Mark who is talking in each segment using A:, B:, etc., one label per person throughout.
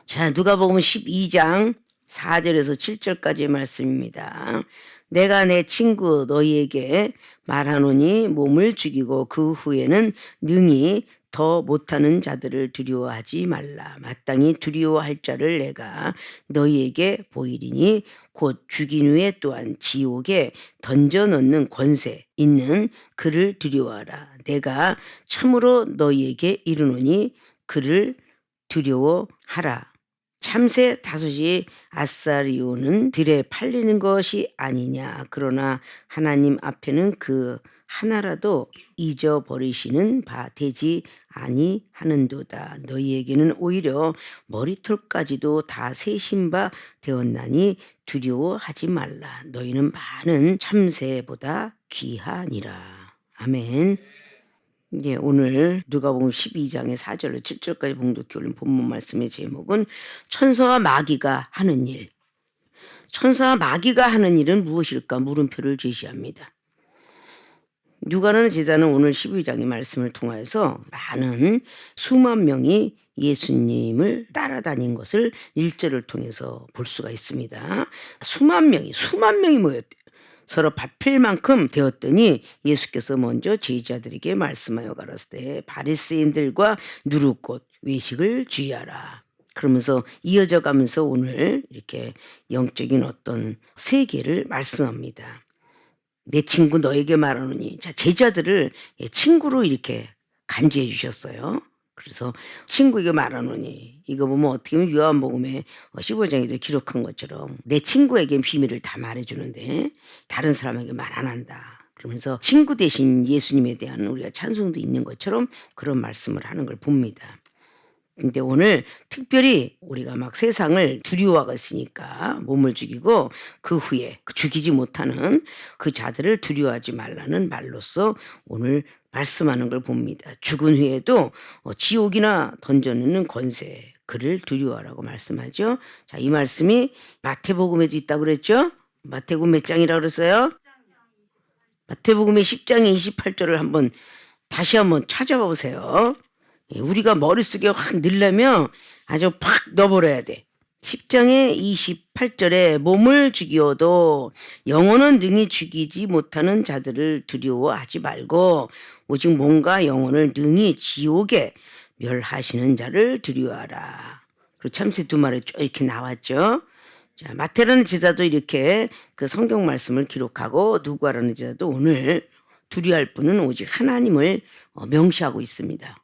A: 자, 누가복음 12장 4절에서 7절까지의 말씀입니다. 내가 내 친구 너희에게 말하노니 몸을 죽이고 그 후에는 능히 더 못하는 자들을 두려워하지 말라. 마땅히 두려워할 자를 내가 너희에게 보이리니 곧 죽인 후에 또한 지옥에 던져넣는 권세 있는 그를 두려워하라. 내가 참으로 너희에게 이르노니 그를 두려워하라. 참새 5이 아사리오는 들에 팔리는 것이 아니냐. 그러나 하나님 앞에는 그 하나라도 잊어버리시는 바 되지 아니하는도다. 너희에게는 오히려 머리털까지도 다 세신 바 되었나니 두려워하지 말라. 너희는 많은 참새보다 귀하니라. 아멘. 이제 오늘 누가복음 12장의 4절로 7절까지 봉독해 올린 본문 말씀의 제목은 천사와 마귀가 하는 일. 천사와 마귀가 하는 일은 무엇일까? 물음표를 제시합니다. 누가라는 제자는 오늘 12장의 말씀을 통해서 많은 수만 명이 예수님을 따라다닌 것을 1절을 통해서 볼 수가 있습니다. 수만 명이 모였대요. 서로 밟힐 만큼 되었더니 예수께서 먼저 제자들에게 말씀하여 가라사대 바리새인들과 누룩꽃 외식을 주의하라. 그러면서 이어져 가면서 오늘 이렇게 영적인 어떤 세계를 말씀합니다. 내 친구 너에게 말하노니. 자, 제자들을 친구로 이렇게 간주해 주셨어요. 그래서 친구에게 말하노니. 이거 보면 어떻게 보면 요한복음의 15장에도 기록한 것처럼 내 친구에게 비밀을 다 말해주는데 다른 사람에게 말 안 한다. 그러면서 친구 대신 예수님에 대한 우리가 찬송도 있는 것처럼 그런 말씀을 하는 걸 봅니다. 근데 오늘 특별히 우리가 막 세상을 두려워하고 있으니까 몸을 죽이고 그 후에 죽이지 못하는 그 자들을 두려워하지 말라는 말로써 오늘 말씀하는 걸 봅니다. 죽은 후에도 지옥이나 던져넣는 권세 그를 두려워하라고 말씀하죠. 자, 이 말씀이 마태복음에도 있다고 그랬죠. 마태복음 몇 장이라고 그랬어요? 마태복음의 10장의 28절을 다시 한번 찾아봐 보세요. 우리가 머릿속에 확 넣으려면 아주 팍 넣어버려야 돼. 10장의 28절에 몸을 죽이어도 영혼은 능히 죽이지 못하는 자들을 두려워하지 말고 오직 몸과 영혼을 능히 지옥에 멸하시는 자를 두려워하라. 그리고 참새 2마리 쭉 이렇게 나왔죠. 자, 마태라는 제자도 이렇게 그 성경 말씀을 기록하고 누가라는 제자도 오늘 두려워할 분은 오직 하나님을 명시하고 있습니다.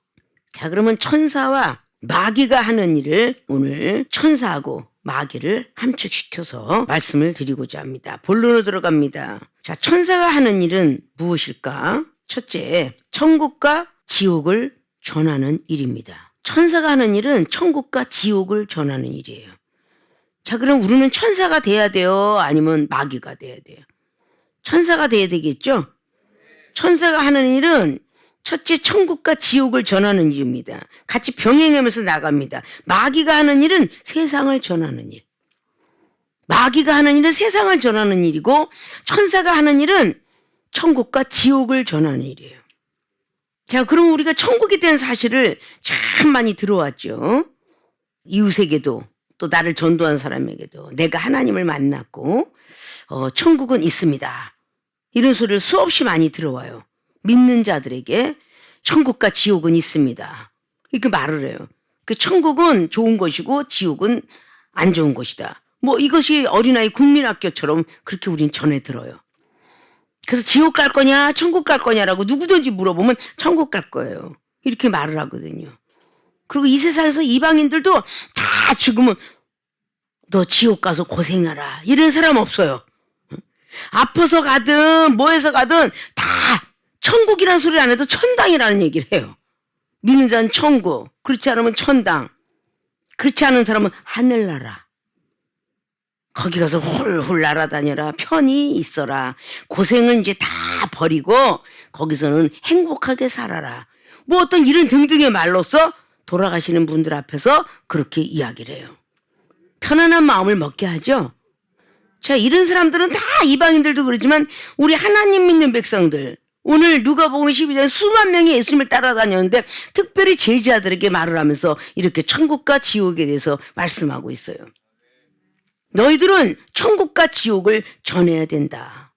A: 자, 그러면 천사와 마귀가 하는 일을 오늘 천사하고 마귀를 함축시켜서 말씀을 드리고자 합니다. 본론으로 들어갑니다. 자, 천사가 하는 일은 무엇일까? 첫째, 천국과 지옥을 전하는 일입니다. 천사가 하는 일은 천국과 지옥을 전하는 일이에요. 자, 그럼 우리는 천사가 돼야 돼요? 아니면 마귀가 돼야 돼요? 천사가 돼야 되겠죠? 천사가 하는 일은 첫째, 천국과 지옥을 전하는 일입니다. 같이 병행하면서 나갑니다. 마귀가 하는 일은 세상을 전하는 일. 마귀가 하는 일은 세상을 전하는 일이고 천사가 하는 일은 천국과 지옥을 전하는 일이에요. 자, 그럼 우리가 천국에 대한 사실을 참 많이 들어왔죠. 이웃에게도 또 나를 전도한 사람에게도 내가 하나님을 만났고 천국은 있습니다. 이런 소리를 수없이 많이 들어와요. 믿는 자들에게 천국과 지옥은 있습니다. 이렇게 말을 해요. 그 천국은 좋은 것이고 지옥은 안 좋은 것이다. 뭐 이것이 어린아이 국민학교처럼 그렇게 우린 전해 들어요. 그래서 지옥 갈 거냐 천국 갈 거냐라고 누구든지 물어보면 천국 갈 거예요. 이렇게 말을 하거든요. 그리고 이 세상에서 이방인들도 다 죽으면 너 지옥 가서 고생하라 이런 사람 없어요. 아파서 가든 뭐해서 가든 다 천국이라는 소리를 안 해도 천당이라는 얘기를 해요. 믿는 자는 천국, 그렇지 않으면 천당, 그렇지 않은 사람은 하늘나라. 거기 가서 훌훌 날아다녀라, 편히 있어라, 고생은 이제 다 버리고 거기서는 행복하게 살아라. 뭐 어떤 이런 등등의 말로써 돌아가시는 분들 앞에서 그렇게 이야기를 해요. 편안한 마음을 먹게 하죠. 자, 이런 사람들은 다 이방인들도 그러지만 우리 하나님 믿는 백성들 오늘 누가복음 12장 수만 명이 예수님을 따라다녔는데 특별히 제자들에게 말을 하면서 이렇게 천국과 지옥에 대해서 말씀하고 있어요. 너희들은 천국과 지옥을 전해야 된다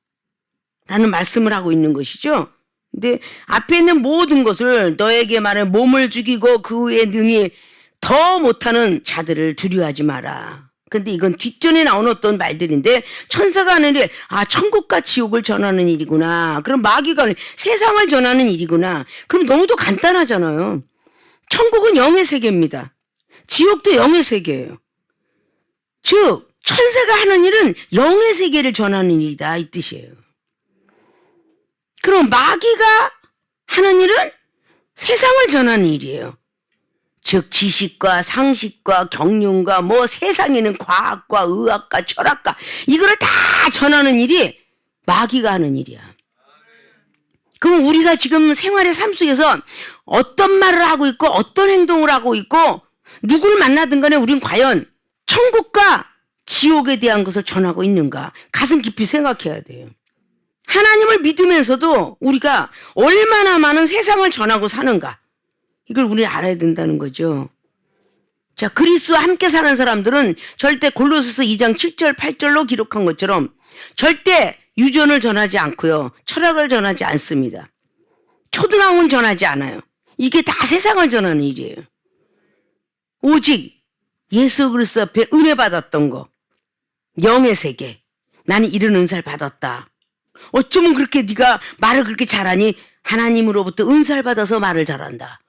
A: 라는 말씀을 하고 있는 것이죠. 근데 앞에 있는 모든 것을 너에게 말해 몸을 죽이고 그 후에 능히 더 못하는 자들을 두려워하지 마라. 근데 이건 뒷전에 나오는 어떤 말들인데 천사가 하는 일이 천국과 지옥을 전하는 일이구나. 그럼 마귀가 세상을 전하는 일이구나. 그럼 너무도 간단하잖아요. 천국은 영의 세계입니다. 지옥도 영의 세계예요. 즉 천사가 하는 일은 영의 세계를 전하는 일이다 이 뜻이에요. 그럼 마귀가 하는 일은 세상을 전하는 일이에요. 즉 지식과 상식과 경륜과 세상에는 과학과 의학과 철학과 이거를 다 전하는 일이 마귀가 하는 일이야. 그럼 우리가 지금 생활의 삶 속에서 어떤 말을 하고 있고 어떤 행동을 하고 있고 누구를 만나든 간에 우린 과연 천국과 지옥에 대한 것을 전하고 있는가 가슴 깊이 생각해야 돼요. 하나님을 믿으면서도 우리가 얼마나 많은 세상을 전하고 사는가 이걸 우리는 알아야 된다는 거죠. 자, 그리스도와 함께 사는 사람들은 절대 골로새서 2장 7절 8절로 기록한 것처럼 절대 유전을 전하지 않고요. 철학을 전하지 않습니다. 초등학문 전하지 않아요. 이게 다 세상을 전하는 일이에요. 오직 예수 그리스도 앞에 은혜 받았던 거, 영의 세계, 나는 이런 은사를 받았다. 어쩌면 그렇게 네가 말을 그렇게 잘하니 하나님으로부터 은사를 받아서 말을 잘한다.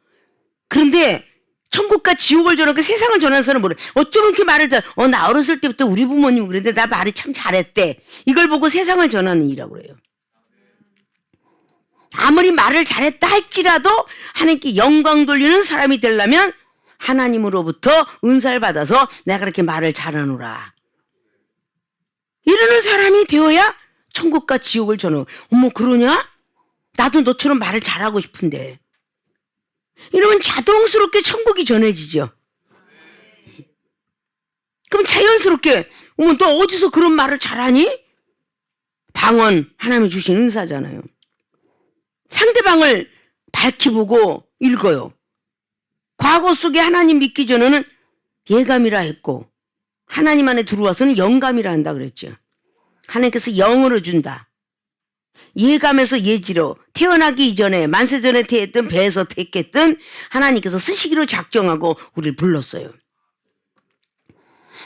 A: 그런데 천국과 지옥을 전하고 세상을 전하는 사람은 뭐래? 어쩌면 그렇게 말을 나 어렸을 때부터 우리 부모님 그랬는데 나 말이 참 잘했대. 이걸 보고 세상을 전하는 일이라고 그래요. 아무리 말을 잘했다 할지라도 하나님께 영광 돌리는 사람이 되려면 하나님으로부터 은사를 받아서 내가 그렇게 말을 잘하노라. 이러는 사람이 되어야 천국과 지옥을 전하고 어머 그러냐? 나도 너처럼 말을 잘하고 싶은데. 이러면 자동스럽게 천국이 전해지죠. 그럼 자연스럽게 어머 너 어디서 그런 말을 잘하니? 방언 하나님이 주신 은사잖아요. 상대방을 밝히 보고 읽어요. 과거 속에 하나님 믿기 전에는 예감이라 했고 하나님 안에 들어와서는 영감이라 한다 그랬죠. 하나님께서 영으로 준다. 예감에서 예지로 태어나기 이전에 만세전에 태했든 배에서 태했든 하나님께서 쓰시기로 작정하고 우리를 불렀어요.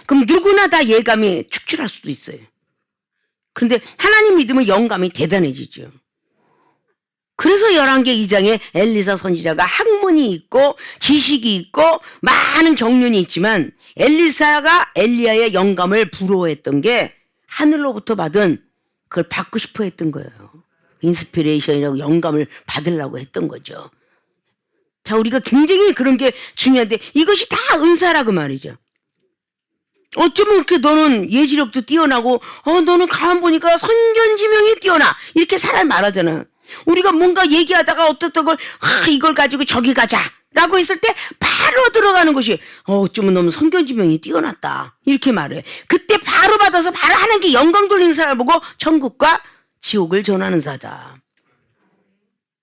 A: 그럼 누구나 다 예감이 축출할 수도 있어요. 그런데 하나님 믿으면 영감이 대단해지죠. 그래서 열왕기 2장에 엘리사 선지자가 학문이 있고 지식이 있고 많은 경륜이 있지만 엘리사가 엘리야의 영감을 부러워했던 게 하늘로부터 받은 그걸 받고 싶어 했던 거예요. 인스피레이션이라고 영감을 받으려고 했던 거죠. 자, 우리가 굉장히 그런 게 중요한데 이것이 다 은사라고 말이죠. 어쩌면 그렇게 너는 예지력도 뛰어나고 너는 가만 보니까 선견지명이 뛰어나 이렇게 사람 말하잖아요. 우리가 뭔가 얘기하다가 어떻던 걸 이걸 가지고 저기 가자 라고 했을 때 바로 들어가는 것이 어쩌면 너무 선견지명이 뛰어났다 이렇게 말해. 그때 바로 받아서 바로 하나님께 영광 돌리는 사람을 보고 천국과 지옥을 전하는 사자.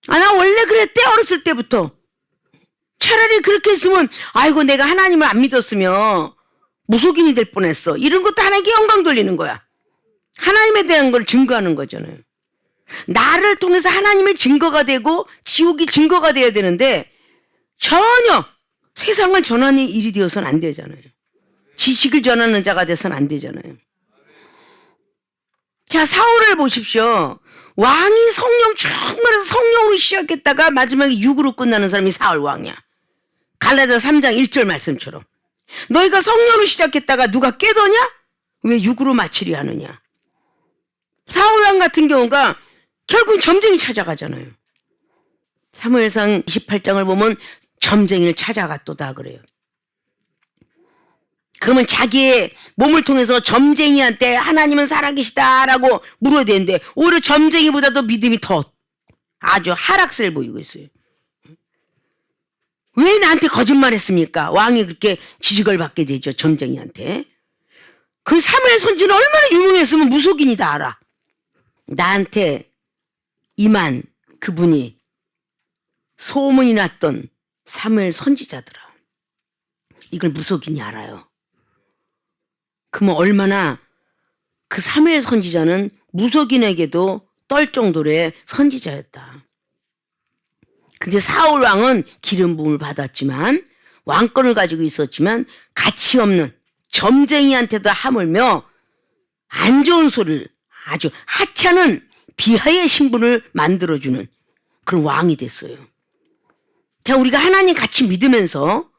A: 나 원래 그랬대 어렸을 때부터. 차라리 그렇게 했으면 아이고 내가 하나님을 안 믿었으면 무속인이 될 뻔했어. 이런 것도 하나님께 영광 돌리는 거야. 하나님에 대한 걸 증거하는 거잖아요. 나를 통해서 하나님의 증거가 되고 지옥이 증거가 돼야 되는데 전혀 세상을 전하는 일이 되어서는 안 되잖아요. 지식을 전하는 자가 돼서는 안 되잖아요. 자, 사울을 보십시오. 왕이 성령 충만해서 성령으로 시작했다가 마지막에 육으로 끝나는 사람이 사울 왕이야. 갈라디아 3장 1절 말씀처럼. 너희가 성령으로 시작했다가 누가 깨더냐? 왜 육으로 마치려 하느냐? 사울 왕 같은 경우가 결국 점쟁이 찾아가잖아요. 사무엘상 28장을 보면 점쟁이를 찾아갔도다 그래요. 그러면 자기의 몸을 통해서 점쟁이한테 하나님은 살아계시다라고 물어야 되는데 오히려 점쟁이보다도 믿음이 더 아주 하락세를 보이고 있어요. 왜 나한테 거짓말했습니까? 왕이 그렇게 지적을 받게 되죠. 점쟁이한테. 그 사무엘 선지는 얼마나 유명했으면 무속인이 다 알아. 나한테 임한 그분이 소문이 났던 사무엘 선지자더라. 이걸 무속인이 알아요. 그러면 얼마나 그 사무엘 선지자는 무속인에게도 떨 정도의 선지자였다. 근데 사울 왕은 기름 부음을 받았지만 왕권을 가지고 있었지만 가치 없는 점쟁이한테도 하물며 안 좋은 소리를 아주 하찮은 비하의 신분을 만들어주는 그런 왕이 됐어요. 자, 우리가 하나님 같이 믿으면서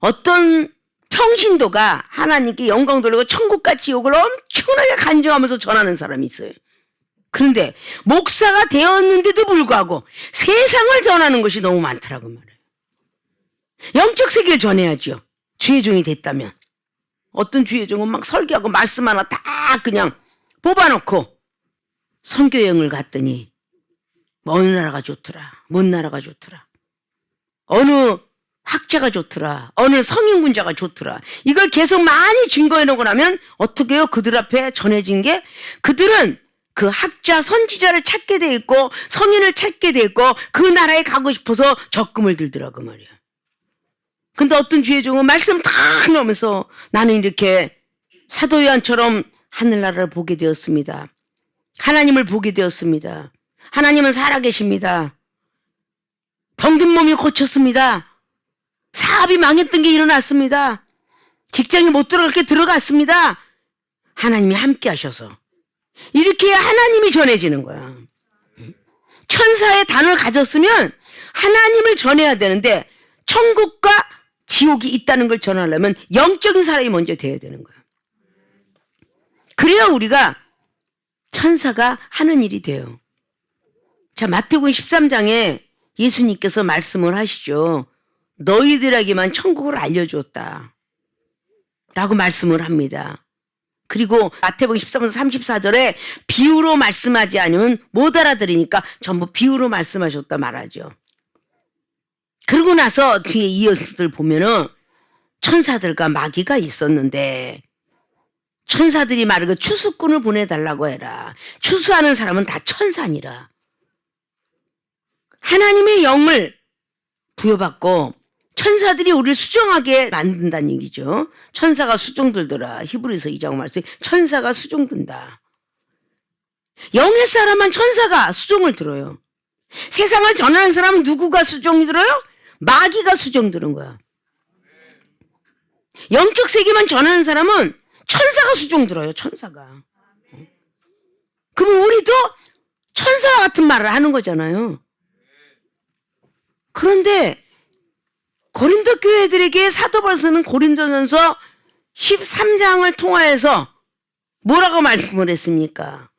A: 어떤 평신도가 하나님께 영광 돌리고 천국과 지옥을 엄청나게 간증하면서 전하는 사람이 있어요. 그런데 목사가 되었는데도 불구하고 세상을 전하는 것이 너무 많더라고 말이에요. 영적 세계를 전해야죠. 주의 종이 됐다면. 어떤 주의 종은 막 설교하고 말씀 하나 다 그냥 뽑아놓고 선교 여행을 갔더니 어느 나라가 좋더라, 뭔 나라가 좋더라, 어느 학자가 좋더라, 어느 성인군자가 좋더라, 이걸 계속 많이 증거해놓고 나면 어떻게 해요? 그들 앞에 전해진 게 그들은 그 학자 선지자를 찾게 돼 있고 성인을 찾게 돼 있고 그 나라에 가고 싶어서 적금을 들더라고 말이야. 근데 어떤 주의 종은 말씀 다 나오면서 나는 이렇게 사도 요한처럼 하늘나라를 보게 되었습니다. 하나님을 보게 되었습니다. 하나님은 살아계십니다. 병든 몸이 고쳤습니다. 사업이 망했던 게 일어났습니다. 직장에 못 들어갈 게 들어갔습니다. 하나님이 함께 하셔서 이렇게 하나님이 전해지는 거야. 천사의 단을 가졌으면 하나님을 전해야 되는데 천국과 지옥이 있다는 걸 전하려면 영적인 사람이 먼저 돼야 되는 거야. 그래야 우리가 천사가 하는 일이 돼요. 자, 마태복음 13장에 예수님께서 말씀을 하시죠. 너희들에게만 천국을 알려줬다 라고 말씀을 합니다. 그리고 마태복음 13장 34절에 비유로 말씀하지 않으면 못 알아들으니까 전부 비유로 말씀하셨다 말하죠. 그러고 나서 뒤에 이어서들 보면은 천사들과 마귀가 있었는데 천사들이 말하고 추수꾼을 보내달라고 해라. 추수하는 사람은 다 천사니라. 하나님의 영을 부여받고 천사들이 우리를 수종하게 만든다는 얘기죠. 천사가 수종들더라. 히브리서 2장 말씀 천사가 수종든다. 영의 사람만 천사가 수종을 들어요. 세상을 전하는 사람은 누구가 수종이 들어요? 마귀가 수종 들은 거야. 영적 세계만 전하는 사람은 천사가 수종 들어요. 천사가. 그럼 우리도 천사와 같은 말을 하는 거잖아요. 그런데 고린도 교회들에게 사도 바울은 고린도전서 13장을 통하여서 뭐라고 말씀을 했습니까?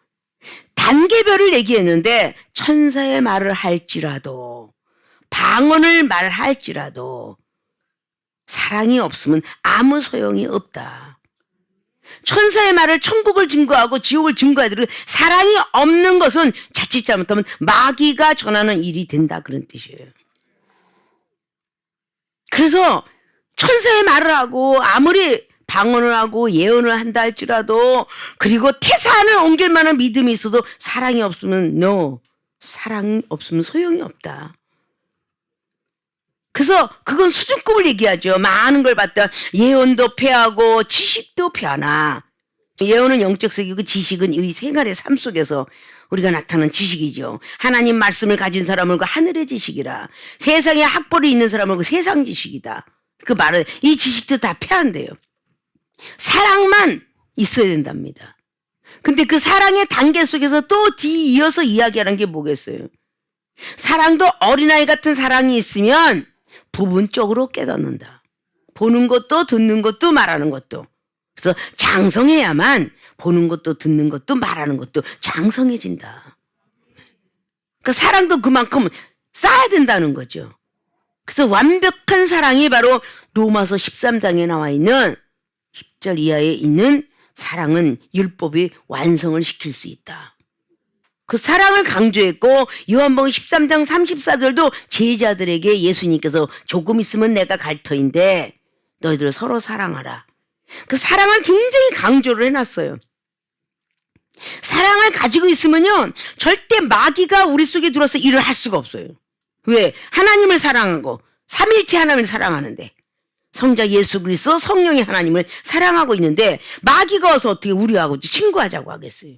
A: 단계별을 얘기했는데 천사의 말을 할지라도 방언을 말할지라도 사랑이 없으면 아무 소용이 없다. 천사의 말을 천국을 증거하고 지옥을 증거하도록 사랑이 없는 것은 자칫 잘못하면 마귀가 전하는 일이 된다 그런 뜻이에요. 그래서 천사의 말을 하고 아무리 방언을 하고 예언을 한다 할지라도 그리고 태산을 옮길 만한 믿음이 있어도 사랑이 없으면 사랑이 없으면 소용이 없다. 그래서 그건 수준급을 얘기하죠. 많은 걸 봤다. 예언도 패하고 지식도 패하나 예언은 영적 세계고 지식은 이 생활의 삶 속에서 우리가 나타나는 지식이죠. 하나님 말씀을 가진 사람은 그 하늘의 지식이라. 세상에 학벌이 있는 사람은 그 세상 지식이다. 그 말은 이 지식도 다 패한대요. 사랑만 있어야 된답니다. 근데 그 사랑의 단계 속에서 또 뒤이어서 이야기하는 게 뭐겠어요? 사랑도 어린아이 같은 사랑이 있으면 부분적으로 깨닫는다. 보는 것도 듣는 것도 말하는 것도. 그래서 장성해야만 보는 것도 듣는 것도 말하는 것도 장성해진다. 그 사랑도 그만큼 쌓아야 된다는 거죠. 그래서 완벽한 사랑이 바로 로마서 13장에 나와 있는 10절 이하에 있는 사랑은 율법이 완성을 시킬 수 있다. 그 사랑을 강조했고 요한복음 13장 34절도 제자들에게 예수님께서 조금 있으면 내가 갈 터인데 너희들 서로 사랑하라. 그 사랑을 굉장히 강조를 해놨어요. 사랑을 가지고 있으면요, 절대 마귀가 우리 속에 들어서 일을 할 수가 없어요. 왜? 하나님을 사랑하고 삼일체 하나님을 사랑하는데, 성자 예수 그리스도 성령이 하나님을 사랑하고 있는데 마귀가 와서 어떻게 우리하고 친구하자고 하겠어요?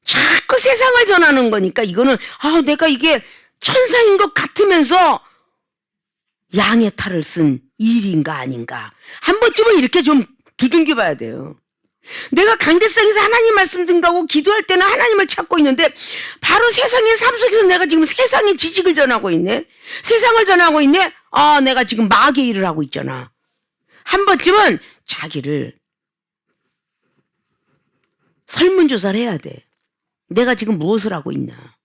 A: 자꾸 세상을 전하는 거니까 이거는 내가 이게 천사인 것 같으면서 양의 탈을 쓴 일인가 아닌가 한 번쯤은 이렇게 좀 두둥겨 봐야 돼요. 내가 강대상에서 하나님 말씀 듣는다고 기도할 때는 하나님을 찾고 있는데 바로 세상의 삶 속에서 내가 지금 세상의 지식을 전하고 있네. 세상을 전하고 있네. 내가 지금 마귀의 일을 하고 있잖아. 한 번쯤은 자기를 설문조사를 해야 돼. 내가 지금 무엇을 하고 있나.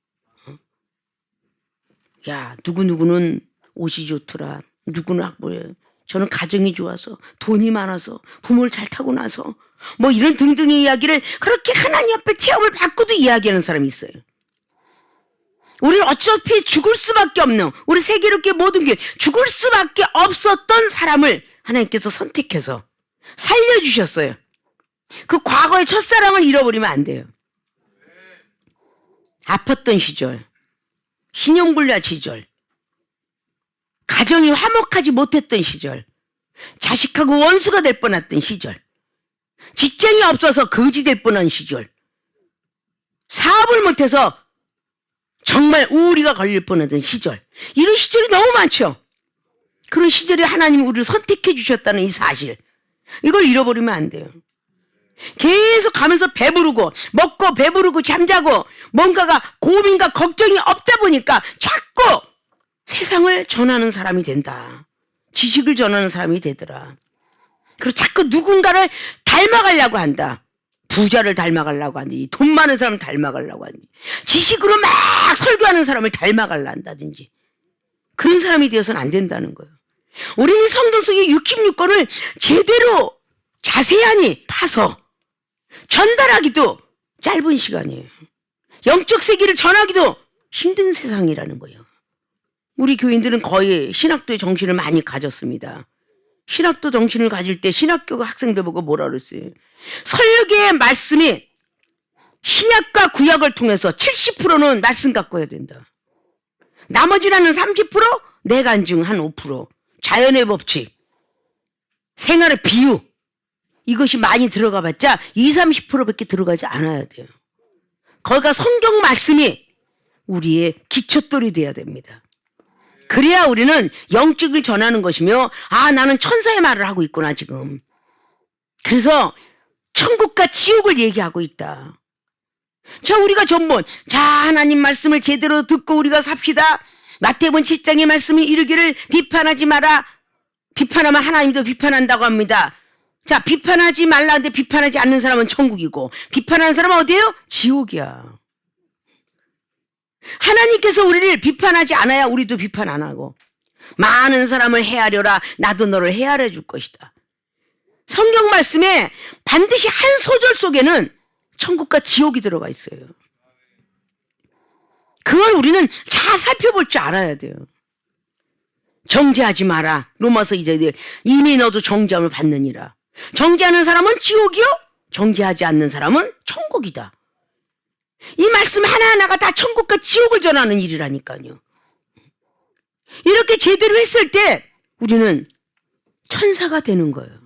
A: 야, 누구누구는 옷이 좋더라. 누구는 학벌해. 저는 가정이 좋아서, 돈이 많아서, 부모를 잘 타고 나서 뭐 이런 등등의 이야기를 그렇게 하나님 앞에 체험을 받고도 이야기하는 사람이 있어요. 우리는 어차피 죽을 수밖에 없는, 우리 세계롭게 모든 게 죽을 수밖에 없었던 사람을 하나님께서 선택해서 살려주셨어요. 그 과거의 첫사랑을 잃어버리면 안 돼요. 아팠던 시절, 신용불량 시절, 가정이 화목하지 못했던 시절, 자식하고 원수가 될 뻔했던 시절, 직장이 없어서 거지 될 뻔한 시절, 사업을 못해서 정말 우울이가 걸릴 뻔하던 시절, 이런 시절이 너무 많죠. 그런 시절에 하나님이 우리를 선택해 주셨다는 이 사실, 이걸 잃어버리면 안 돼요. 계속 가면서 배부르고 먹고 배부르고 잠자고 뭔가가 고민과 걱정이 없다 보니까 자꾸 세상을 전하는 사람이 된다. 지식을 전하는 사람이 되더라. 그리고 자꾸 누군가를 닮아가려고 한다. 부자를 닮아가려고 하든지, 돈 많은 사람을 닮아가려고 하든지, 지식으로 막 설교하는 사람을 닮아가려 한다든지, 그런 사람이 되어서는 안 된다는 거예요. 우리는 성경 속의 66권을 제대로 자세하니 파서 전달하기도 짧은 시간이에요. 영적 세계를 전하기도 힘든 세상이라는 거예요. 우리 교인들은 거의 신학도의 정신을 많이 가졌습니다. 신학도 정신을 가질 때 신학교 학생들 보고 뭐라 그랬어요? 설교의 말씀이 신약과 구약을 통해서 70%는 말씀 갖고 해야 된다. 나머지라는 30% 내간증 한 5%, 자연의 법칙, 생활의 비유, 이것이 많이 들어가 봤자 20-30%밖에 들어가지 않아야 돼요. 거기가 성경 말씀이 우리의 기초돌이 돼야 됩니다. 그래야 우리는 영적을 전하는 것이며, 나는 천사의 말을 하고 있구나 지금. 그래서 천국과 지옥을 얘기하고 있다. 자, 우리가 전번 하나님 말씀을 제대로 듣고 우리가 삽시다. 마태복음 7장의 말씀이 이르기를 비판하지 마라. 비판하면 하나님도 비판한다고 합니다. 자, 비판하지 말라는데 비판하지 않는 사람은 천국이고, 비판하는 사람은 어디예요? 지옥이야. 하나님께서 우리를 비판하지 않아야 우리도 비판 안 하고, 많은 사람을 헤아려라, 나도 너를 헤아려 줄 것이다. 성경 말씀에 반드시 한 소절 속에는 천국과 지옥이 들어가 있어요. 그걸 우리는 잘 살펴볼 줄 알아야 돼요. 정죄하지 마라. 로마서 2절, 이미 너도 정죄함을 받느니라. 정죄하는 사람은 지옥이요, 정죄하지 않는 사람은 천국이다. 이 말씀 하나하나가 다 천국과 지옥을 전하는 일이라니까요. 이렇게 제대로 했을 때 우리는 천사가 되는 거예요.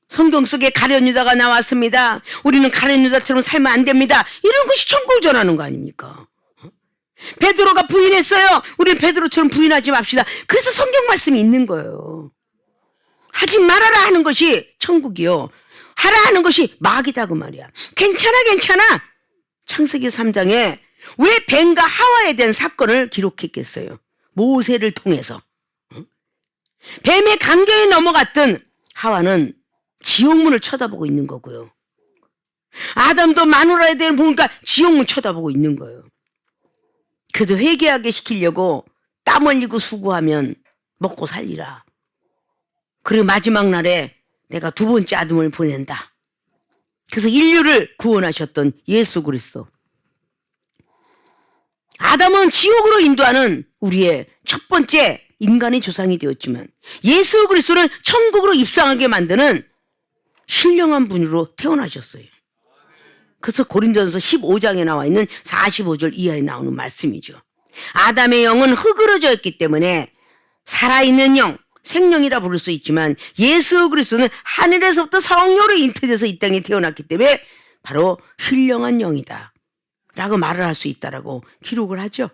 A: 성경 속에 가룟 유다가 나왔습니다. 우리는 가룟 유다처럼 살면 안 됩니다. 이런 것이 천국을 전하는 거 아닙니까? 베드로가 부인했어요. 우리는 베드로처럼 부인하지 맙시다. 그래서 성경 말씀이 있는 거예요. 하지 말아라 하는 것이 천국이요, 하라 하는 것이 마귀다 그 말이야. 괜찮아. 창세기 3장에 왜 뱀과 하와에 대한 사건을 기록했겠어요? 모세를 통해서. 뱀의 강경에 넘어갔던 하와는 지옥문을 쳐다보고 있는 거고요. 아담도 마누라에 대한 보니까 지옥문 쳐다보고 있는 거예요. 그래도 회개하게 시키려고 땀 흘리고 수고하면 먹고 살리라. 그리고 마지막 날에 내가 두 번째 아들을 보낸다. 그래서 인류를 구원하셨던 예수 그리스도. 아담은 지옥으로 인도하는 우리의 첫 번째 인간의 조상이 되었지만, 예수 그리스도는 천국으로 입성하게 만드는 신령한 분으로 태어나셨어요. 그래서 고린도전서 15장에 나와 있는 45절 이하에 나오는 말씀이죠. 아담의 영은 흙으로져 있기 때문에 살아있는 영, 생명이라 부를 수 있지만 예수 그리스도는 하늘에서부터 성령으로 잉태돼서 이 땅에 태어났기 때문에 바로 신령한 영이다 라고 말을 할 수 있다라고 기록을 하죠.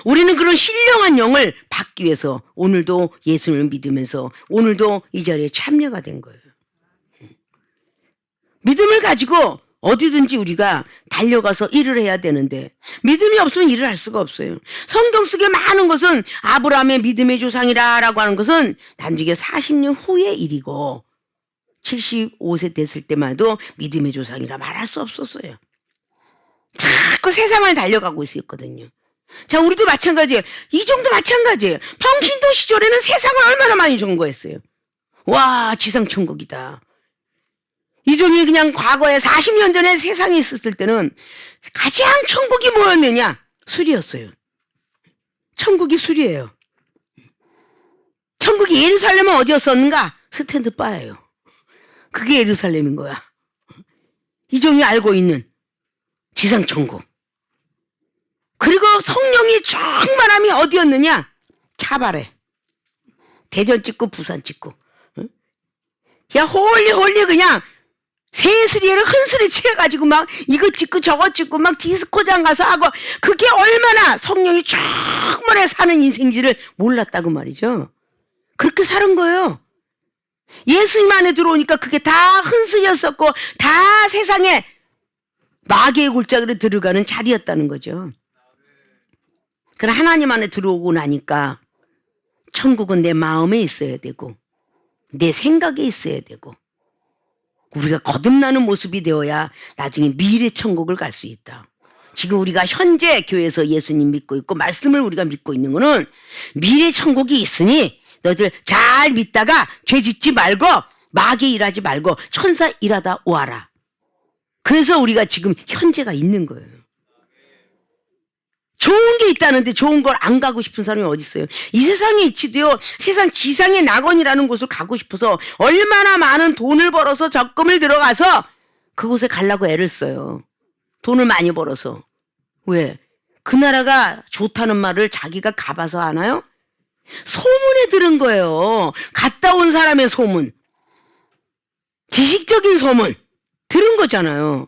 A: 우리는 그런 신령한 영을 받기 위해서 오늘도 예수를 믿으면서 오늘도 이 자리에 참여가 된 거예요. 믿음을 가지고 어디든지 우리가 달려가서 일을 해야 되는데 믿음이 없으면 일을 할 수가 없어요. 성경 속에 많은 것은 아브라함의 믿음의 조상이라고 하는 것은 나중에 40년 후의 일이고 75세 됐을 때만 해도 믿음의 조상이라 말할 수 없었어요. 자꾸 세상을 달려가고 있었거든요. 자, 우리도 마찬가지예요. 이 정도 마찬가지예요. 평신도 시절에는 세상을 얼마나 많이 전거했어요. 와, 지상천국이다. 이종이 그냥 과거에 40년 전에 세상에 있었을 때는 가장 천국이 뭐였느냐? 술이었어요. 천국이 술이에요. 천국이 예루살렘은 어디였었는가? 스탠드 바예요. 그게 예루살렘인 거야. 이종이 알고 있는 지상천국. 그리고 성령이 충만함이 어디였느냐? 캬바레. 대전 찍고 부산 찍고. 야, 홀리 그냥 새수리에를 흔수리 취해가지고 막 이거 찍고 저거 찍고 막 디스코장 가서 하고 그게 얼마나 성령이 충만해 사는 인생지를 몰랐다고 말이죠. 그렇게 사는 거예요. 예수님 안에 들어오니까 그게 다 흔수리였었고 다 세상에 마귀의 골짜기로 들어가는 자리였다는 거죠. 그러나 하나님 안에 들어오고 나니까 천국은 내 마음에 있어야 되고 내 생각에 있어야 되고 우리가 거듭나는 모습이 되어야 나중에 미래 천국을 갈 수 있다. 지금 우리가 현재 교회에서 예수님 믿고 있고 말씀을 우리가 믿고 있는 거는 미래 천국이 있으니 너희들 잘 믿다가 죄 짓지 말고 마귀 일하지 말고 천사 일하다 오아라. 그래서 우리가 지금 현재가 있는 거예요. 좋은 게 있다는데 좋은 걸 안 가고 싶은 사람이 어디 있어요? 이 세상에 있지도요. 세상 지상의 낙원이라는 곳을 가고 싶어서 얼마나 많은 돈을 벌어서 적금을 들어가서 그곳에 가려고 애를 써요. 돈을 많이 벌어서. 왜? 그 나라가 좋다는 말을 자기가 가봐서 하나요? 소문에 들은 거예요. 갔다 온 사람의 소문. 지식적인 소문. 들은 거잖아요.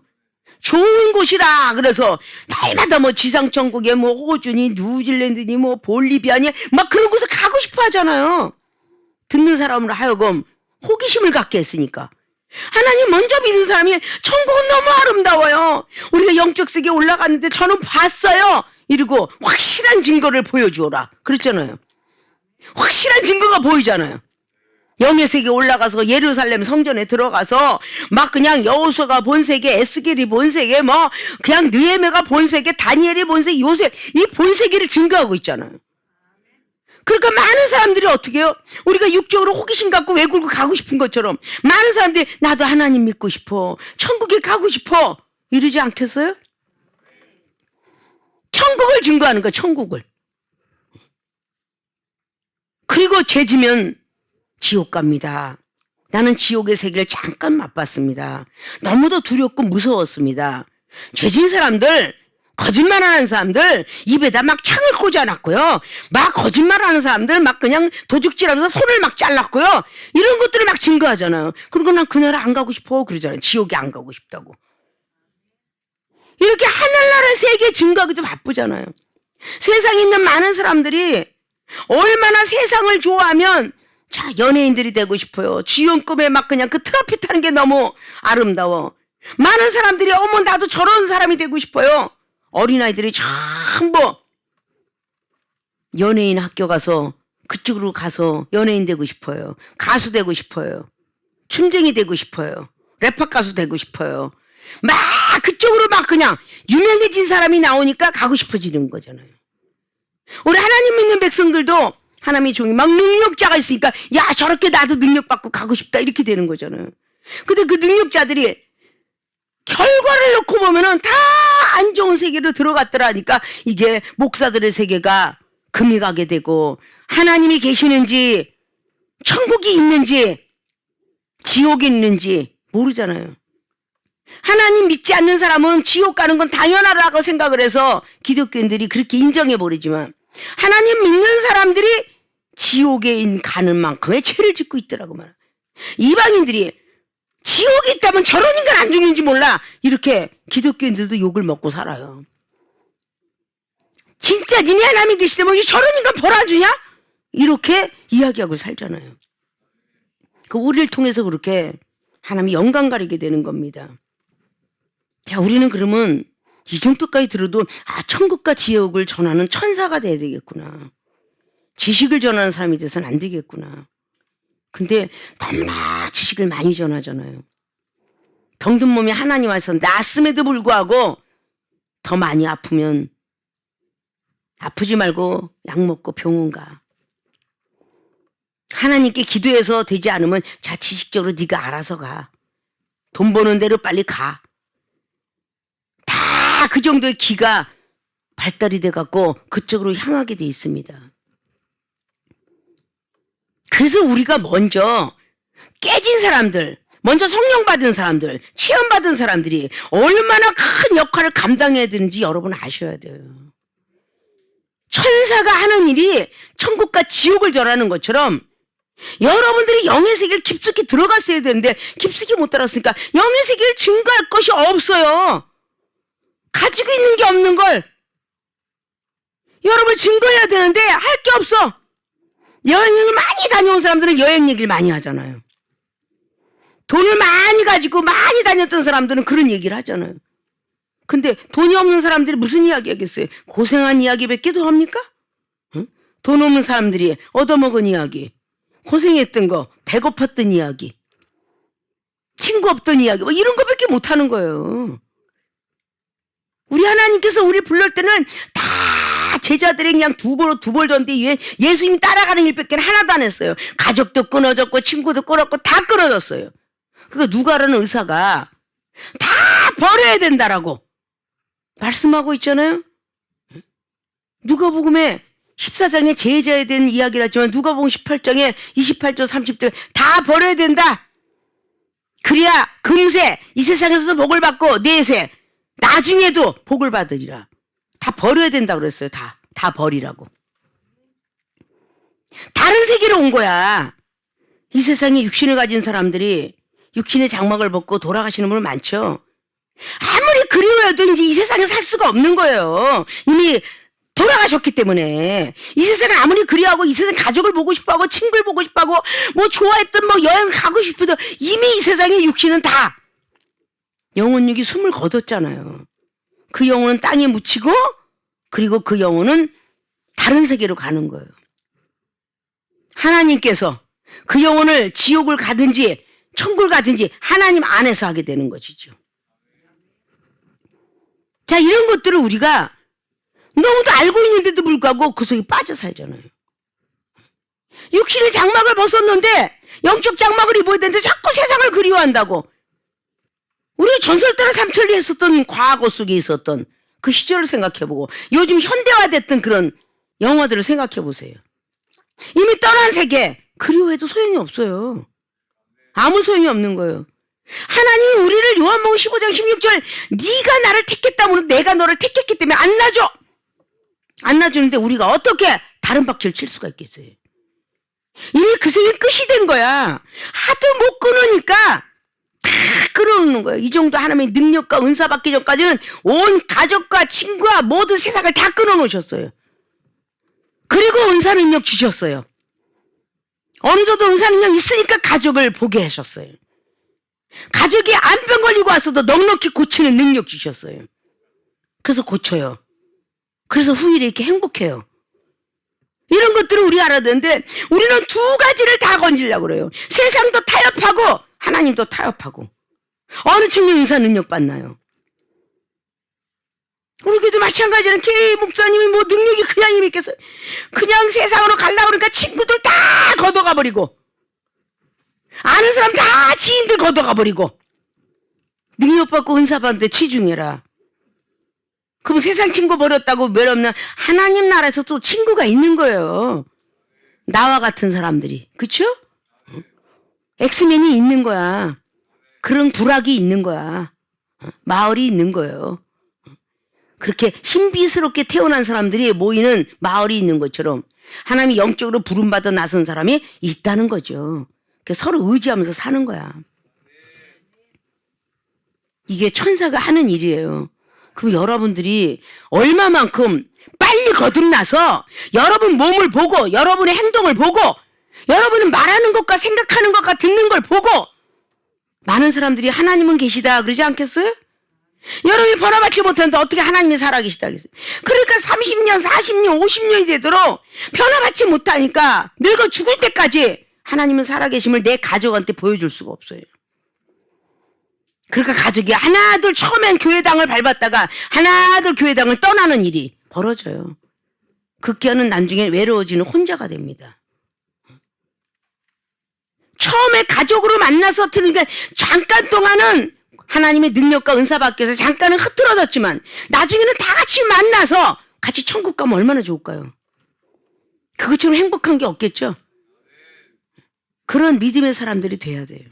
A: 좋은 곳이라 그래서 날마다 뭐 지상천국에 뭐 호주니 뉴질랜드니 뭐 볼리비아니 막 그런 곳에 가고 싶어 하잖아요. 듣는 사람으로 하여금 호기심을 갖게 했으니까. 하나님 먼저 믿는 사람이 천국은 너무 아름다워요. 우리가 영적 세계에 올라갔는데 저는 봤어요. 이러고 확실한 증거를 보여주어라. 그랬잖아요. 확실한 증거가 보이잖아요. 영의 세계에 올라가서 예루살렘 성전에 들어가서 막 그냥 여호수아가 본 세계, 에스겔이 본 세계, 뭐 그냥 느헤미야가 본 세계, 다니엘이 본 세계, 요셉 이 본 세계를 증거하고 있잖아요. 그러니까 많은 사람들이 어떻게 해요? 우리가 육적으로 호기심 갖고 외국을 가고 싶은 것처럼 많은 사람들이 나도 하나님 믿고 싶어, 천국에 가고 싶어 이러지 않겠어요? 천국을 증거하는 거야. 천국을. 그리고 죄지면 지옥 갑니다. 나는 지옥의 세계를 잠깐 맛봤습니다. 너무도 두렵고 무서웠습니다. 죄진 사람들, 거짓말하는 사람들 입에다 막 창을 꽂아놨고요. 막 거짓말하는 사람들 막 그냥 도둑질하면서 손을 막 잘랐고요. 이런 것들을 막 증거하잖아요. 그리고 난 그 나라 안 가고 싶어 그러잖아요. 지옥에 안 가고 싶다고. 이렇게 하늘나라 세계 증거하기도 바쁘잖아요. 세상에 있는 많은 사람들이 얼마나 세상을 좋아하면 자, 연예인들이 되고 싶어요. 주연급에 막 그냥 그 트로피 타는 게 너무 아름다워. 많은 사람들이 어머 나도 저런 사람이 되고 싶어요. 어린아이들이 전부 연예인 학교 가서 그쪽으로 가서 연예인 되고 싶어요. 가수 되고 싶어요. 춤쟁이 되고 싶어요. 래퍼 가수 되고 싶어요. 막 그쪽으로 막 그냥 유명해진 사람이 나오니까 가고 싶어지는 거잖아요. 우리 하나님 믿는 백성들도 하나님의 종이 막 능력자가 있으니까 야 저렇게 나도 능력받고 가고 싶다 이렇게 되는 거잖아요. 근데 그 능력자들이 결과를 놓고 보면은 다 안 좋은 세계로 들어갔더라니까 이게 목사들의 세계가 금이 가게 되고 하나님이 계시는지 천국이 있는지 지옥이 있는지 모르잖아요. 하나님 믿지 않는 사람은 지옥 가는 건 당연하다고 생각을 해서 기독교인들이 그렇게 인정해버리지만 하나님 믿는 사람들이 지옥에 가는 만큼의 죄를 짓고 있더라고 말이야. 이방인들이 지옥에 있다면 저런 인간 안 죽는지 몰라. 이렇게 기독교인들도 욕을 먹고 살아요. 진짜 니네 하나님 계시다면 저런 인간 벌 안 주냐? 이렇게 이야기하고 살잖아요. 그 우리를 통해서 그렇게 하나님이 영광 가리게 되는 겁니다. 자, 우리는 그러면 이 정도까지 들어도 천국과 지옥을 전하는 천사가 돼야 되겠구나. 지식을 전하는 사람이 돼서는 안 되겠구나. 근데 너무나 지식을 많이 전하잖아요. 병든 몸이 하나님 와서 낫음에도 불구하고 더 많이 아프면 아프지 말고 약 먹고 병원 가. 하나님께 기도해서 되지 않으면 자 지식적으로 네가 알아서 가. 돈 버는 대로 빨리 가. 다 그 정도의 기가 발달이 돼갖고 그쪽으로 향하게 돼 있습니다. 그래서 우리가 먼저 깨진 사람들, 먼저 성령 받은 사람들, 체험 받은 사람들이 얼마나 큰 역할을 감당해야 되는지 여러분 아셔야 돼요. 천사가 하는 일이 천국과 지옥을 전하는 것처럼 여러분들이 영의 세계를 깊숙이 들어갔어야 되는데 깊숙이 못 들어갔으니까 영의 세계를 증거할 것이 없어요. 가지고 있는 게 없는 걸 여러분 증거해야 되는데 할 게 없어. 여행을 많이 다녀온 사람들은 여행 얘기를 많이 하잖아요. 돈을 많이 가지고 많이 다녔던 사람들은 그런 얘기를 하잖아요. 근데 돈이 없는 사람들이 무슨 이야기 하겠어요? 고생한 이야기밖에 더 합니까? 응? 돈 없는 사람들이 얻어먹은 이야기, 고생했던 거, 배고팠던 이야기, 친구 없던 이야기, 뭐 이런 거밖에 못 하는 거예요. 우리 하나님께서 우리 불러올 때는 다 제자들이 그냥 두 벌 전데 예수님 따라가는 일밖에 하나도 안 했어요. 가족도 끊어졌고 친구도 끊었고 다 끊어졌어요. 그거 누가라는 의사가 다 버려야 된다라고 말씀하고 있잖아요. 누가복음에 14장에 제자에 대한 이야기를 하지만 누가복음 18장에 28절 30절 다 버려야 된다. 그래야 금세 이 세상에서도 복을 받고 내세 나중에도 복을 받으리라. 다 버려야 된다고 그랬어요. 다 버리라고. 다른 세계로 온 거야. 이 세상에 육신을 가진 사람들이 육신의 장막을 벗고 돌아가시는 분 많죠. 아무리 그리워해도 이제 이 세상에 살 수가 없는 거예요. 이미 돌아가셨기 때문에. 이 세상에 아무리 그리워하고 이 세상 가족을 보고 싶어하고 친구를 보고 싶어하고 뭐 좋아했던 뭐 여행 가고 싶어도 이미 이 세상에 육신은 다 영혼육이 숨을 거뒀잖아요. 그 영혼은 땅에 묻히고 그리고 그 영혼은 다른 세계로 가는 거예요. 하나님께서 그 영혼을 지옥을 가든지 천국을 가든지 하나님 안에서 하게 되는 것이죠. 자, 이런 것들을 우리가 너무도 알고 있는데도 불구하고 그 속에 빠져 살잖아요. 육신의 장막을 벗었는데 영적 장막을 입어야 되는데 자꾸 세상을 그리워한다고. 우리가 전설 따라 삼천리 했었던 과거 속에 있었던 그 시절을 생각해보고 요즘 현대화됐던 그런 영화들을 생각해보세요. 이미 떠난 세계 그리워해도 소용이 없어요. 아무 소용이 없는 거예요. 하나님이 우리를 요한복음 15장 16절 네가 나를 택했다면 내가 너를 택했기 때문에 안 놔줘. 안 놔주는데 우리가 어떻게 다른 박질을 칠 수가 있겠어요. 이미 그 생이 끝이 된 거야. 하도 못 끊으니까 다 끌어오는 거예요. 이 정도 하나님의 능력과 은사 받기 전까지는 온 가족과 친구와 모든 세상을 다 끊어놓으셨어요. 그리고 은사 능력 주셨어요. 어느 정도 은사 능력 있으니까 가족을 보게 하셨어요. 가족이 암병 걸리고 와서도 넉넉히 고치는 능력 주셨어요. 그래서 고쳐요. 그래서 후일에 이렇게 행복해요. 이런 것들을 우리가 알아야 되는데 우리는 두 가지를 다 건지려고 그래요. 세상도 타협하고 하나님도 타협하고. 어느 측면 은사 능력 받나요? 우리 교도 마찬가지는 K 목사님이 뭐 능력이 그냥 힘이 있겠어요. 그냥 세상으로 가려고 그러니까 친구들 다 걷어가 버리고 아는 사람 다 지인들 걷어가 버리고 능력 받고 은사 받는데 치중해라. 그럼 세상 친구 버렸다고 매없는 하나님 나라에서 또 친구가 있는 거예요. 나와 같은 사람들이. 그쵸? 엑스맨이 있는 거야. 그런 불악이 있는 거야. 마을이 있는 거예요. 그렇게 신비스럽게 태어난 사람들이 모이는 마을이 있는 것처럼 하나님이 영적으로 부름받아 나선 사람이 있다는 거죠. 서로 의지하면서 사는 거야. 이게 천사가 하는 일이에요. 그럼 여러분들이 얼마만큼 빨리 거듭나서 여러분 몸을 보고 여러분의 행동을 보고 여러분은 말하는 것과 생각하는 것과 듣는 걸 보고 많은 사람들이 하나님은 계시다 그러지 않겠어요? 여러분이 변화받지 못하는데 어떻게 하나님이 살아계시다 하겠어요? 그러니까 30년, 40년, 50년이 되도록 변화받지 못하니까 늙어 죽을 때까지 하나님은 살아계심을 내 가족한테 보여줄 수가 없어요. 그러니까 가족이 하나둘 처음엔 교회당을 밟았다가 하나둘 교회당을 떠나는 일이 벌어져요. 극기하는 나중에 외로워지는 혼자가 됩니다. 처음에 가족으로 만나서 그러니까 잠깐 동안은 하나님의 능력과 은사 받기 서 잠깐은 흐트러졌지만 나중에는 다 같이 만나서 같이 천국 가면 얼마나 좋을까요? 그것처럼 행복한 게 없겠죠? 그런 믿음의 사람들이 돼야 돼요.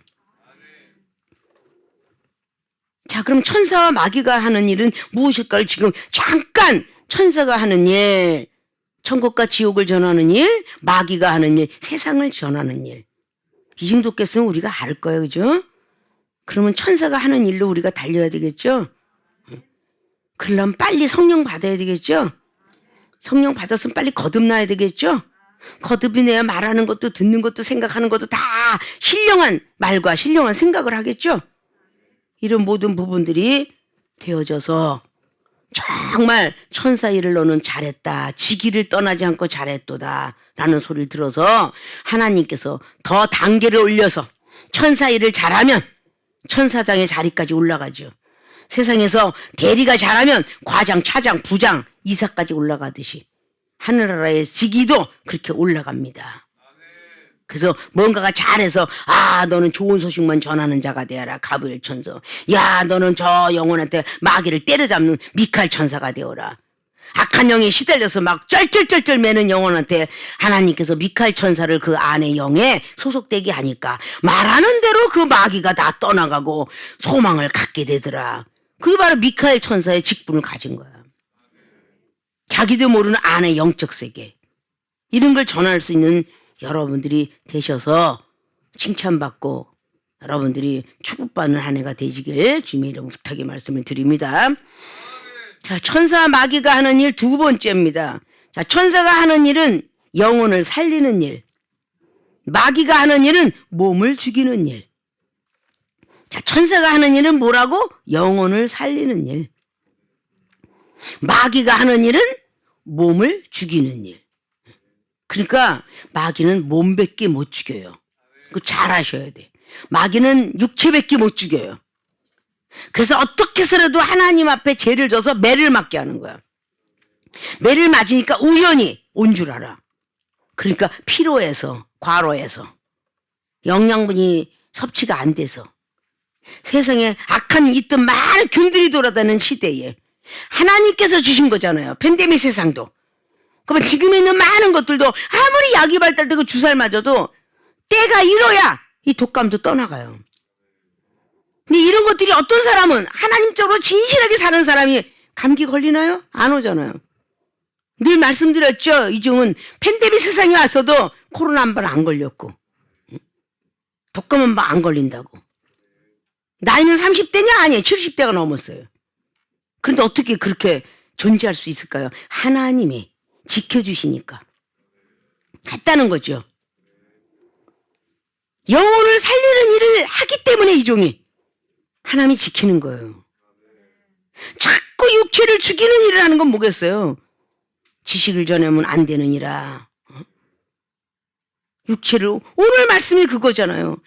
A: 자, 그럼 천사와 마귀가 하는 일은 무엇일까요? 지금 잠깐 천사가 하는 일, 천국과 지옥을 전하는 일, 마귀가 하는 일, 세상을 전하는 일. 이 정도겠으면 우리가 알 거예요. 그죠? 그러면 천사가 하는 일로 우리가 달려야 되겠죠? 그러려면 빨리 성령 받아야 되겠죠? 성령 받았으면 빨리 거듭나야 되겠죠? 거듭이 내야 말하는 것도 듣는 것도 생각하는 것도 다 신령한 말과 신령한 생각을 하겠죠? 이런 모든 부분들이 되어져서 정말 천사 일을 너는 잘했다. 지기를 떠나지 않고 잘했도다. 라는 소리를 들어서 하나님께서 더 단계를 올려서 천사 일을 잘하면 천사장의 자리까지 올라가죠. 세상에서 대리가 잘하면 과장, 차장, 부장, 이사까지 올라가듯이 하늘나라의 직위도 그렇게 올라갑니다. 그래서 뭔가가 잘해서 너는 좋은 소식만 전하는 자가 되어라. 가브리엘 천사. 야, 너는 저 영혼한테 마귀를 때려잡는 미카엘 천사가 되어라. 악한 영에 시달려서 막 쩔쩔쩔쩔 매는 영혼한테 하나님께서 미카엘 천사를 그 안에 영에 소속되게 하니까 말하는 대로 그 마귀가 다 떠나가고 소망을 갖게 되더라. 그게 바로 미카엘 천사의 직분을 가진 거야. 자기도 모르는 안의 영적 세계. 이런 걸 전할 수 있는 여러분들이 되셔서 칭찬받고 여러분들이 축복받는 한 해가 되시길 주님의 이름으로 부탁의 말씀을 드립니다. 자, 천사와 마귀가 하는 일 두 번째입니다. 자, 천사가 하는 일은 영혼을 살리는 일. 마귀가 하는 일은 몸을 죽이는 일. 자, 천사가 하는 일은 뭐라고? 영혼을 살리는 일. 마귀가 하는 일은 몸을 죽이는 일. 그러니까 마귀는 몸밖에 못 죽여요. 그거 잘 아셔야 돼. 마귀는 육체밖에 못 죽여요. 그래서 어떻게 해서라도 하나님 앞에 죄를 져서 매를 맞게 하는 거야. 매를 맞으니까 우연히 온 줄 알아. 그러니까 피로해서, 과로해서, 영양분이 섭취가 안 돼서 세상에 악한 있던 많은 균들이 돌아다니는 시대에 하나님께서 주신 거잖아요. 팬데믹 세상도. 그러면 지금 있는 많은 것들도 아무리 약이 발달되고 주사를 맞아도 때가 이뤄야 이 독감도 떠나가요. 근데 이런 것들이 어떤 사람은 하나님적으로 진실하게 사는 사람이 감기 걸리나요? 안 오잖아요. 늘 말씀드렸죠. 이중은 팬데믹 세상에 와서도 코로나 한 번 안 걸렸고 독감 한 번 안 걸린다고. 나이는 30대냐? 아니에요. 70대가 넘었어요. 그런데 어떻게 그렇게 존재할 수 있을까요? 하나님이 지켜주시니까 했다는 거죠. 영혼을 살리는 일을 하기 때문에 이 종이 하나님이 지키는 거예요. 자꾸 육체를 죽이는 일을 하는 건 뭐겠어요? 지식을 전하면 안 되느니라. 육체를, 오늘 말씀이 그거잖아요.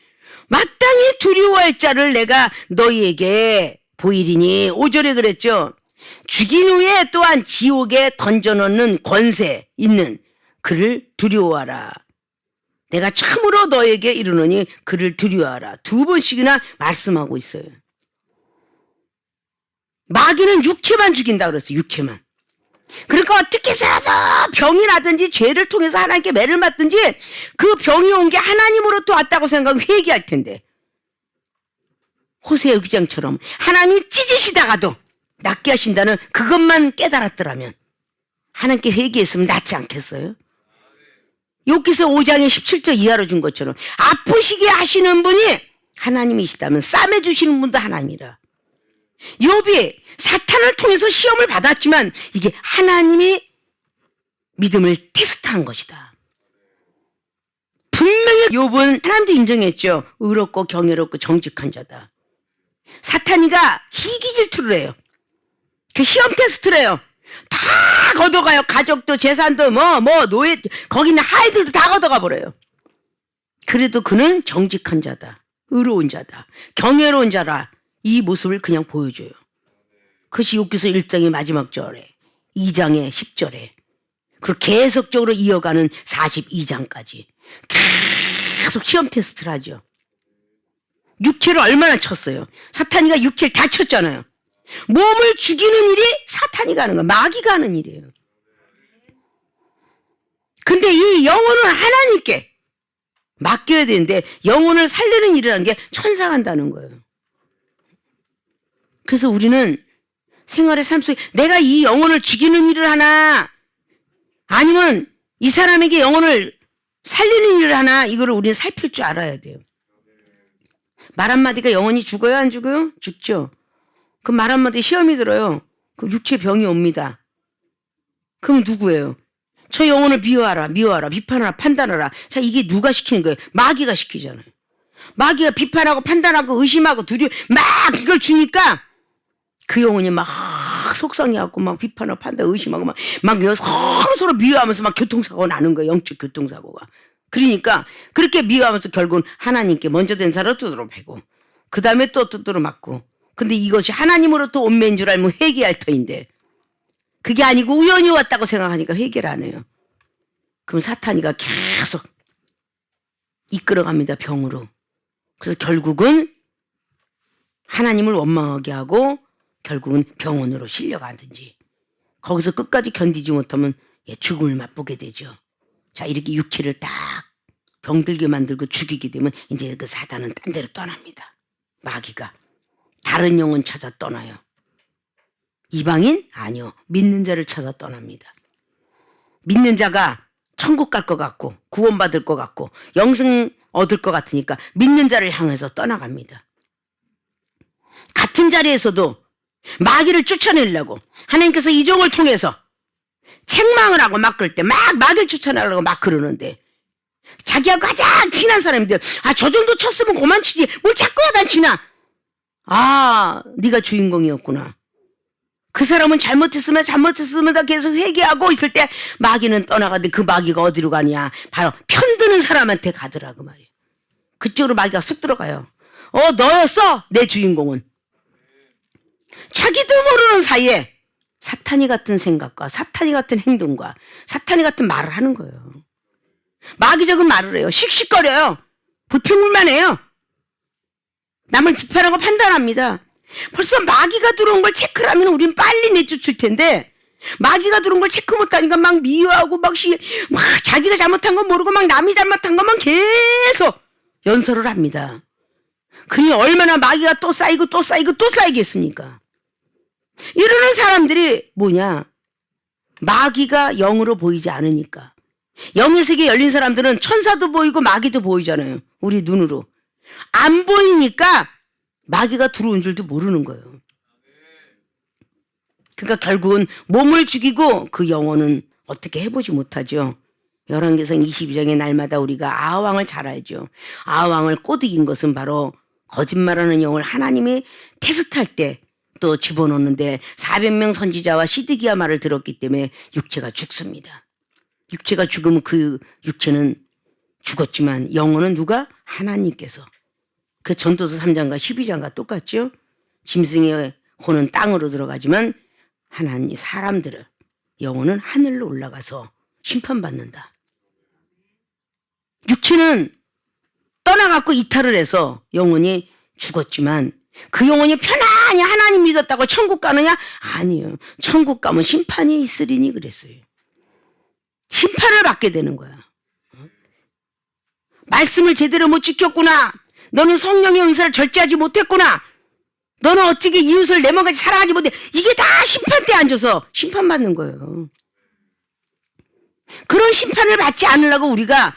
A: 마땅히 두려워할 자를 내가 너희에게 보이리니 5절에 그랬죠. 죽인 후에 또한 지옥에 던져넣는 권세 있는 그를 두려워하라. 내가 참으로 너에게 이르노니 그를 두려워하라. 두 번씩이나 말씀하고 있어요. 마귀는 육체만 죽인다 그랬어요. 육체만. 그러니까 어떻게 해서라도 병이 나든지 죄를 통해서 하나님께 매를 맞든지 그 병이 온 게 하나님으로부터 왔다고 생각하면 회개할 텐데 호세아 6장처럼 하나님이 찢으시다가도 낫게 하신다는 그것만 깨달았더라면 하나님께 회개했으면 낫지 않겠어요? 욥기서 5장의 17절 이하로 준 것처럼 아프시게 하시는 분이 하나님이시다면 싸매 주시는 분도 하나님이라. 욥이 사탄을 통해서 시험을 받았지만 이게 하나님이 믿음을 테스트한 것이다. 분명히 욥은 하나님도 인정했죠. 의롭고 경외롭고 정직한 자다. 사탄이가 희귀 질투를 해요. 그 시험 테스트를 해요. 다 걷어가요. 가족도 재산도 노예 거기 있는 하인들도 다 걷어가 버려요. 그래도 그는 정직한 자다. 의로운 자다. 경외로운 자라. 이 모습을 그냥 보여줘요. 그것이 욥기서 1장의 마지막 절에 2장의 10절에 그리고 계속적으로 이어가는 42장까지 계속 시험 테스트를 하죠. 육체를 얼마나 쳤어요. 사탄이가 육체를 다 쳤잖아요. 몸을 죽이는 일이 사탄이가 하는 거예요. 마귀가 하는 일이에요. 근데 이 영혼은 하나님께 맡겨야 되는데 영혼을 살리는 일이라는 게 천사가 한다는 거예요. 그래서 우리는 생활의 삶 속에 내가 이 영혼을 죽이는 일을 하나 아니면 이 사람에게 영혼을 살리는 일을 하나 이거를 우리는 살필 줄 알아야 돼요. 말 한마디가 영혼이 죽어요? 안 죽어요? 죽죠. 그 말 한마디 시험이 들어요. 그럼 육체 병이 옵니다. 그럼 누구예요? 저 영혼을 미워하라, 비판하라, 판단하라. 자, 이게 누가 시키는 거예요? 마귀가 시키잖아요. 마귀가 비판하고 판단하고 의심하고 두려워 막 이걸 주니까 그 영혼이 막 속상해갖고 막 비판하고 판단 의심하고 막 서로 미워하면서 막 교통사고가 나는 거예요. 영적 교통사고가. 그러니까 그렇게 미워하면서 결국은 하나님께 먼저 된 사람을 두드러 패고 그 다음에 또 두드러 맞고 근데 이것이 하나님으로부터 온 매인 줄 알면 회개할 터인데 그게 아니고 우연히 왔다고 생각하니까 회개를 안 해요. 그럼 사탄이가 계속 이끌어갑니다. 병으로. 그래서 결국은 하나님을 원망하게 하고 결국은 병원으로 실려가든지 거기서 끝까지 견디지 못하면 죽음을 맛보게 되죠. 자, 이렇게 육체를 딱 병들게 만들고 죽이게 되면 이제 그 사단은 딴 데로 떠납니다. 마귀가 다른 영혼 찾아 떠나요. 이방인? 아니요. 믿는 자를 찾아 떠납니다. 믿는 자가 천국 갈 것 같고 구원받을 것 같고 영생 얻을 것 같으니까 믿는 자를 향해서 떠나갑니다. 같은 자리에서도 마귀를 쫓아내려고 하나님께서 이 종을 통해서 책망을 하고 막 그럴 때 막 마귀를 쫓아내려고 막 그러는데 자기하고 가장 친한 사람인데 저 정도 쳤으면 그만 치지 뭘 자꾸 야단치나. 네가 주인공이었구나. 그 사람은 잘못했으면 다 계속 회개하고 있을 때 마귀는 떠나가는데 그 마귀가 어디로 가냐. 바로 편드는 사람한테 가더라고 말이에요. 그쪽으로 마귀가 쑥 들어가요. 너였어 내 주인공은. 자기도 모르는 사이에 사탄이 같은 생각과 사탄이 같은 행동과 사탄이 같은 말을 하는 거예요. 마귀적인 말을 해요. 씩씩거려요. 불평불만해요. 남을 비판하고 판단합니다. 벌써 마귀가 들어온 걸 체크를 하면 우린 빨리 내쫓을 텐데 마귀가 들어온 걸 체크 못하니까 막 미워하고 막 자기가 잘못한 건 모르고 막 남이 잘못한 것만 계속 연설을 합니다. 그니 얼마나 마귀가 또 쌓이고 또 쌓이고 또 쌓이겠습니까? 이러는 사람들이 뭐냐? 마귀가 영으로 보이지 않으니까. 영의 세계 열린 사람들은 천사도 보이고 마귀도 보이잖아요. 우리 눈으로. 안 보이니까 마귀가 들어온 줄도 모르는 거예요. 그러니까 결국은 몸을 죽이고 그 영혼은 어떻게 해보지 못하죠. 열왕기상 22장의 날마다 우리가 아하왕을 잘 알죠. 아하왕을 꼬드긴 것은 바로 거짓말하는 영을 하나님이 테스트할 때 또 집어넣는데 400명 선지자와 시드기야 말을 들었기 때문에 육체가 죽습니다. 육체가 죽으면 그 육체는 죽었지만 영혼은 누가? 하나님께서. 그 전도서 3장과 12장과 똑같죠. 짐승의 혼은 땅으로 들어가지만 하나님 사람들을 영혼은 하늘로 올라가서 심판받는다. 육체는 떠나갖고 이탈을 해서 영혼이 죽었지만 그 영혼이 편안히 하나님 믿었다고 천국 가느냐? 아니요. 천국 가면 심판이 있으리니 그랬어요. 심판을 받게 되는 거야. 말씀을 제대로 못 지켰구나. 너는 성령의 은사를 절제하지 못했구나. 너는 어떻게 이웃을 내 몸같이 사랑하지 못해. 이게 다 심판대에 앉아서 심판받는 거예요. 그런 심판을 받지 않으려고 우리가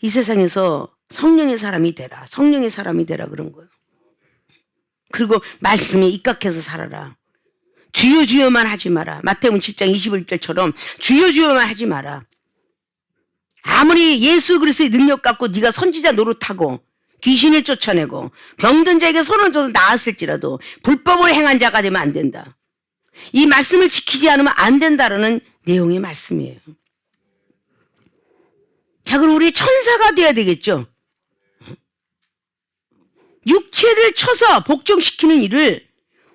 A: 이 세상에서 성령의 사람이 되라. 성령의 사람이 되라 그런 거예요. 그리고 말씀에 입각해서 살아라. 주여 주여만 하지 마라. 마태복음 7장 21절처럼 주여 주여만 하지 마라. 아무리 예수 그리스도의 능력 갖고 네가 선지자 노릇하고 귀신을 쫓아내고 병든 자에게 손을 줘서 나았을지라도 불법을 행한 자가 되면 안 된다. 이 말씀을 지키지 않으면 안 된다라는 내용의 말씀이에요. 자, 그럼 우리 천사가 돼야 되겠죠. 육체를 쳐서 복종시키는 일을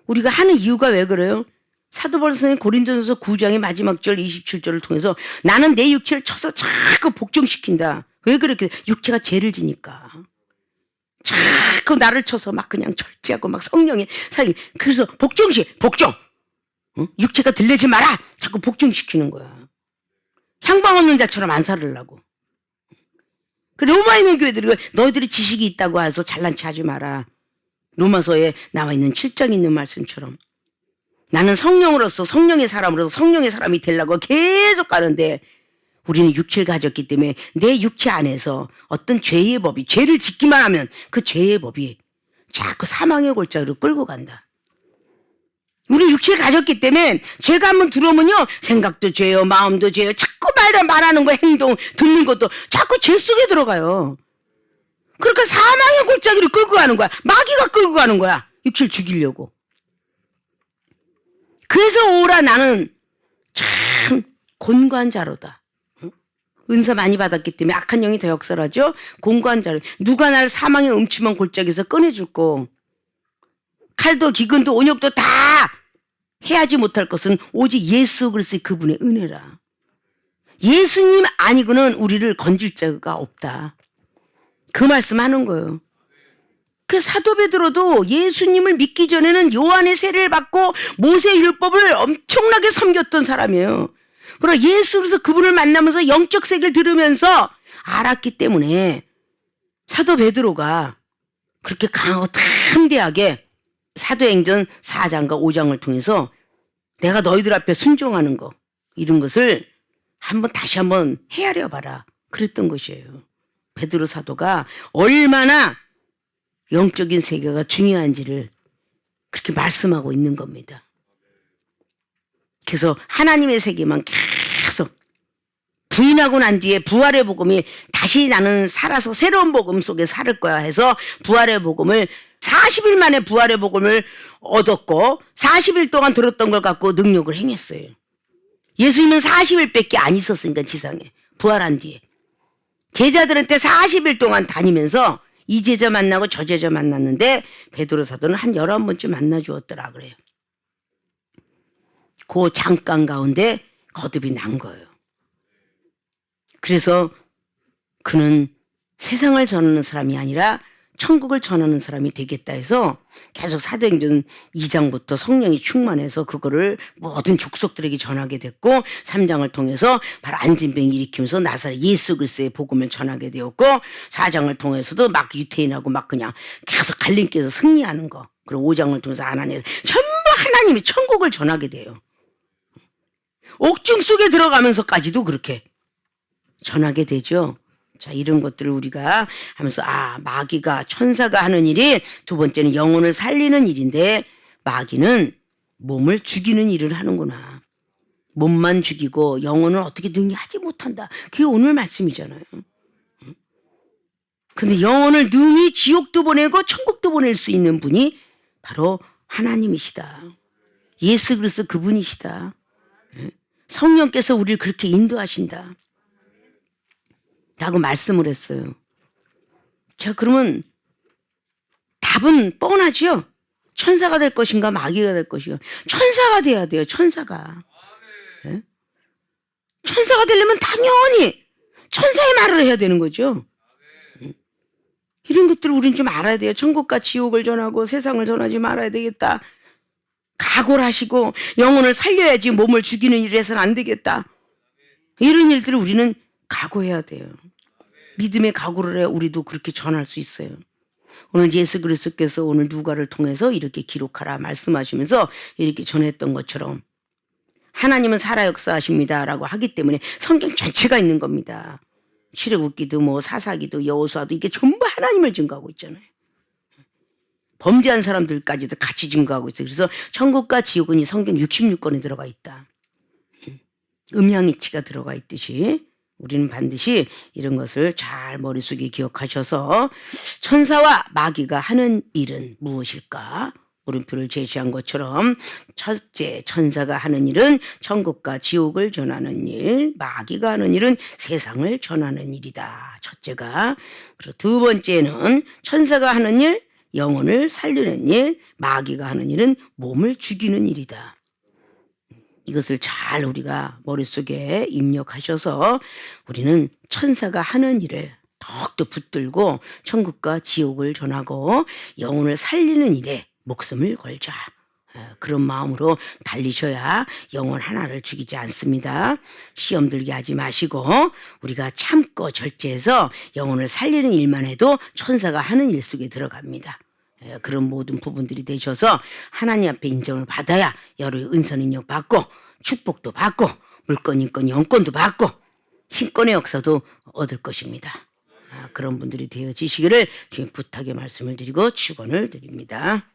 A: 우리가 하는 이유가 왜 그래요? 사도 바울 선생님 고린도전서 9장의 마지막 절 27절을 통해서 나는 내 육체를 쳐서 자꾸 복종시킨다. 왜 그렇게? 육체가 죄를 지니까. 자꾸 나를 쳐서 막 그냥 절제하고 막 성령의 살기. 그래서 복종. 응? 육체가 들리지 마라. 자꾸 복종시키는 거야. 향방 없는 자처럼 안 살으려고. 그 로마에 있는 교회들이 너희들이 지식이 있다고 해서 잘난 체 하지 마라. 로마서에 나와 있는 7장에 있는 말씀처럼 나는 성령으로서 성령의 사람으로서 성령의 사람이 되려고 계속 가는데 우리는 육체를 가졌기 때문에 내 육체 안에서 어떤 죄의 법이 죄를 짓기만 하면 그 죄의 법이 자꾸 사망의 골짜기로 끌고 간다. 우리 육체를 가졌기 때문에 죄가 한번 들어오면요 생각도 죄요 마음도 죄요 자꾸 말하는 거 행동 듣는 것도 자꾸 죄 속에 들어가요. 그러니까 사망의 골짜기로 끌고 가는 거야. 마귀가 끌고 가는 거야. 육체를 죽이려고. 그래서 오라 나는 참 곤고한 자로다. 은사 많이 받았기 때문에 악한 영이 더 역설하죠. 곤고한 자로. 누가 날 사망의 음침한 골짜기에서 꺼내줄고 칼도 기근도 온역도 다 해하지 못할 것은 오직 예수 그리스도의 그분의 은혜라. 예수님 아니고는 우리를 건질 자가 없다. 그 말씀하는 거예요. 그 사도 베드로도 예수님을 믿기 전에는 요한의 세례를 받고 모세 율법을 엄청나게 섬겼던 사람이에요. 그러나 예수 그리스도 그분을 만나면서 영적 세계를 들으면서 알았기 때문에 사도 베드로가 그렇게 강하고 담대하게 사도행전 4장과 5장을 통해서 내가 너희들 앞에 순종하는 거 이런 것을 다시 한번 헤아려 봐라 그랬던 것이에요. 베드로 사도가 얼마나 영적인 세계가 중요한지를 그렇게 말씀하고 있는 겁니다. 그래서 하나님의 세계만 계속 부인하고 난 뒤에 부활의 복음이 다시 나는 살아서 새로운 복음 속에 살을 거야 해서 부활의 복음을 40일 만에 부활의 복음을 얻었고 40일 동안 들었던 걸 갖고 능력을 행했어요. 예수님은 40일밖에 안 있었으니까 지상에 부활한 뒤에 제자들한테 40일 동안 다니면서 이 제자 만나고 저 제자 만났는데 베드로 사도는 한 11번쯤 만나 주었더라 그래요. 그 잠깐 가운데 거듭이 난 거예요. 그래서 그는 세상을 전하는 사람이 아니라 천국을 전하는 사람이 되겠다 해서 계속 사도행전 2장부터 성령이 충만해서 그거를 모든 족속들에게 전하게 됐고 3장을 통해서 바로 안진병 일으키면서 나사렛 예수 그리스도의 복음을 전하게 되었고 4장을 통해서도 막 유태인하고 막 그냥 계속 갈림길에서 승리하는 거 그리고 5장을 통해서 아나니아에서 전부 하나님의 천국을 전하게 돼요. 옥중 속에 들어가면서까지도 그렇게 전하게 되죠. 자, 이런 것들을 우리가 하면서 마귀가 천사가 하는 일이 두 번째는 영혼을 살리는 일인데 마귀는 몸을 죽이는 일을 하는구나. 몸만 죽이고 영혼을 어떻게 능히 하지 못한다. 그게 오늘 말씀이잖아요. 근데 영혼을 능히 지옥도 보내고 천국도 보낼 수 있는 분이 바로 하나님이시다. 예수 그리스도 그분이시다. 성령께서 우리를 그렇게 인도하신다. 라고 말씀을 했어요. 자, 그러면 답은 뻔하죠? 천사가 될 것인가 마귀가 될 것인가? 천사가 돼야 돼요. 천사가. 네? 천사가 되려면 당연히 천사의 말을 해야 되는 거죠. 이런 것들을 우린 좀 알아야 돼요. 천국과 지옥을 전하고 세상을 전하지 말아야 되겠다. 각오를 하시고 영혼을 살려야지 몸을 죽이는 일을 해서는 안 되겠다. 이런 일들을 우리는 각오해야 돼요. 믿음의 각오를 해야 우리도 그렇게 전할 수 있어요. 오늘 예수 그리스도께서 오늘 누가를 통해서 이렇게 기록하라 말씀하시면서 이렇게 전했던 것처럼 하나님은 살아 역사하십니다라고 하기 때문에 성경 전체가 있는 겁니다. 출애굽기도 뭐 사사기도 여호수아도 이게 전부 하나님을 증거하고 있잖아요. 범죄한 사람들까지도 같이 증거하고 있어요. 그래서 천국과 지옥은 이 성경 66권에 들어가 있다. 음양이치가 들어가 있듯이 우리는 반드시 이런 것을 잘 머릿속에 기억하셔서 천사와 마귀가 하는 일은 무엇일까? 물음표를 제시한 것처럼 첫째, 천사가 하는 일은 천국과 지옥을 전하는 일, 마귀가 하는 일은 세상을 전하는 일이다. 첫째가. 그리고 두 번째는 천사가 하는 일, 영혼을 살리는 일, 마귀가 하는 일은 몸을 죽이는 일이다. 이것을 잘 우리가 머릿속에 입력하셔서 우리는 천사가 하는 일을 더욱더 붙들고 천국과 지옥을 전하고 영혼을 살리는 일에 목숨을 걸자. 그런 마음으로 달리셔야 영혼 하나를 죽이지 않습니다. 시험 들게 하지 마시고 우리가 참고 절제해서 영혼을 살리는 일만 해도 천사가 하는 일 속에 들어갑니다. 그런 모든 부분들이 되셔서 하나님 앞에 인정을 받아야 여러 은선 인력 받고 축복도 받고 물권 인권 영권도 받고 신권의 역사도 얻을 것입니다. 그런 분들이 되어지시기를 주님 부탁의 말씀을 드리고 축원을 드립니다.